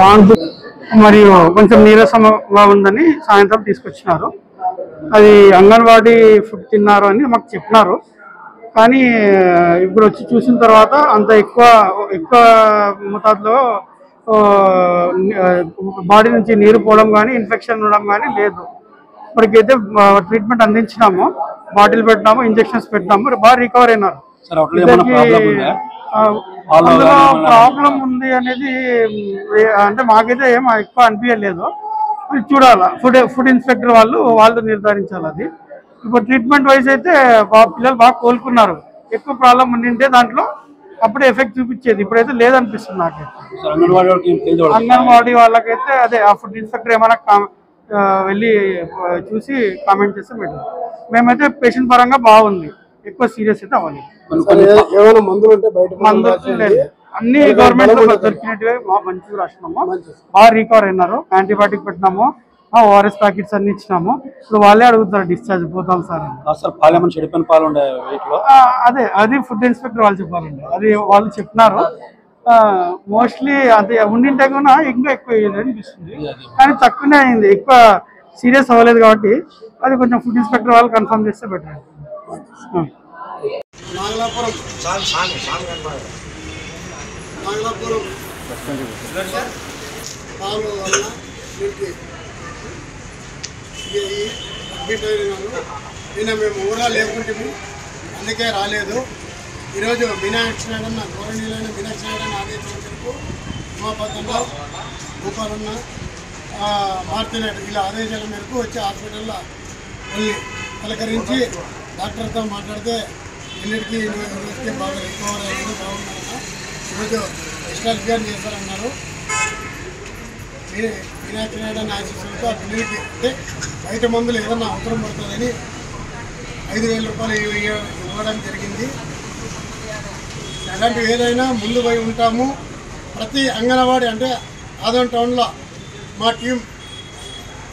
వాంతి మరియు కొంచెం నీరసంగా ఉందని సాయంత్రం తీసుకొచ్చినారు. అది అంగన్వాడీ ఫుడ్ తిన్నారు అని మాకు చెప్పినారు. కానీ ఇప్పుడు వచ్చి చూసిన తర్వాత అంత ఎక్కువ మోతాదులో బాడీ నుంచి నీరు పోవడం కానీ ఇన్ఫెక్షన్ ఉండడం కానీ లేదు. ఇప్పటికైతే ట్రీట్మెంట్ అందించినాము, బాటిల్ పెట్టినాము, ఇంజెక్షన్స్ పెట్టినాము, బాగా రికవర్ అయినారు. అందులో ప్రాబ్లం ఉంది అనేది అంటే మాకైతే ఏం ఎక్కువ అనిపించలేదు. చూడాలా, ఫుడ్ ఇన్స్పెక్టర్ వాళ్ళు నిర్ధారించాలి. అది ఇప్పుడు ట్రీట్మెంట్ వైజ్ అయితే పిల్లలు బాగా కోలుకున్నారు. ఎక్కువ ప్రాబ్లం ఉండింటే దాంట్లో అప్పుడే ఎఫెక్ట్ చూపించేది, ఇప్పుడైతే లేదనిపిస్తుంది నాకైతే. అంగన్వాడీ వాళ్ళకైతే అదే ఆ ఫుడ్ ఇన్స్పెక్టర్ ఏమైనా వెళ్ళి చూసి కామెంట్ చేస్తే బెటర్. మేమైతే పేషెంట్ పరంగా బాగుంది, ఎక్కువ సీరియస్ అయితే అవ్వాలి. మందులు లేదు, అన్ని గవర్నమెంట్ లో దొరికినట్టుగా మంచిగా రాసినాము, బాగా రికవర్ అయినారు. యాంటీబయాటిక్ పెట్టినాము, ఓఆర్ఎస్ ప్యాకెట్స్ అన్ని ఇచ్చినాము. ఇప్పుడు వాళ్ళే అడుగుతారు డిశ్చార్జ్ పోతాం సార్ అని. అదే అది ఫుడ్ ఇన్స్పెక్టర్ వాళ్ళు చెప్పాలండి, అది వాళ్ళు చెప్పినారు. మోస్ట్లీ అది ఉండింటే కూడా ఇంకా ఎక్కువ అనిపిస్తుంది, కానీ తక్కువనే అయింది, ఎక్కువ సీరియస్ అవ్వలేదు. కాబట్టి అది కొంచెం ఫుడ్ ఇన్స్పెక్టర్ వాళ్ళు కన్ఫర్మ్ చేస్తే బెటర్. అడ్మిట్ అయినాను. నిన్న మేము ఊరా లేకుంటే అందుకే రాలేదు. ఈరోజు మీనాక్షి నాయుడు గౌరవనీయులైన మీనాక్షి నాయుడు ఆదేశం మేరకు ఉమాపతంలో భూపాలన్న మార్చినాయుడు వీళ్ళ ఆదేశాల మేరకు వచ్చి హాస్పిటల్లో వెళ్ళి పలకరించి డాక్టర్తో మాట్లాడితే ఎన్నిటికీ రోజుకి బాగా రికవర్ అయ్యింది, బాగున్నారన్న. ఈరోజు డిశ్చార్జ్ గారు చేస్తారన్నారు. మీనాక్షి నాయుడు అనే ఆశీస్సులతో ఆ పిల్లలకి అంటే బయట మందులు ఏదన్నా అవసరం పడుతుందని 5,000 రూపాయలు ఇవ్వడం జరిగింది. అలాంటివి ఏదైనా ముందు పోయి ఉంటాము. ప్రతి అంగన్వాడీ అంటే ఆదం టౌన్లో మా టీం,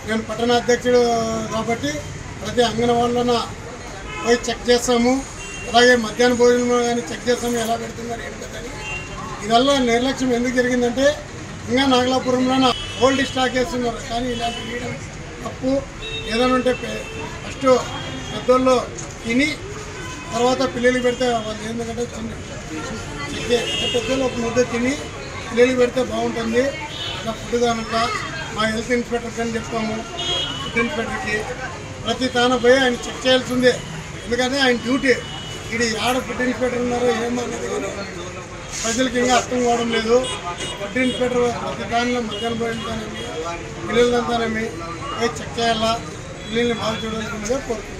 నేను పట్టణ అధ్యక్షుడు కాబట్టి ప్రతి అంగన్వాడీలోన పోయి చెక్ చేస్తాము. అలాగే మధ్యాహ్న భోజనం కానీ చెక్ చేస్తాము, ఎలా పెడుతున్నారు ఏంటి అని. ఇదల్లా నిర్లక్ష్యం ఎందుకు జరిగిందంటే ఇంకా నాగలాపురంలోన ఓల్డ్ స్టాక్ వేస్తున్నారు, కానీ ఇలాంటి వేయడం తప్పు. ఏదైనా ఉంటే ఫస్ట్ పెద్దోళ్ళు తిని తర్వాత పిల్లలకి పెడితే వాళ్ళు ఎందుకంటే చిన్న పెద్దోళ్ళు ఒక ముద్ద తిని పిల్లలకి పెడితే బాగుంటుంది. ఇలా ఫుడ్ కనుక మా హెల్త్ ఇన్స్పెక్టర్కి అని చెప్తాము. ఫుడ్ ఇన్స్పెక్టర్కి ప్రతి తాన పోయి ఆయన చెక్ చేయాల్సిందే, ఎందుకంటే ఆయన డ్యూటీ. ఇది ఆడ ఫుడ్ ఇన్స్పెక్టర్ ఉన్నారో ఏమో అనేది కానీ ప్రజలకి ఇంకా అర్థం కావడం లేదు. ఫుడ్ ఇన్స్పెక్టర్ ప్రతి దానిలో మధ్యాహ్నం పోయినతానేమి పిల్లలంతానేమి పోయి చెక్ చేయాలా, పిల్లల్ని బాగా చూడాల్సిందిగా కోరుతున్నాం.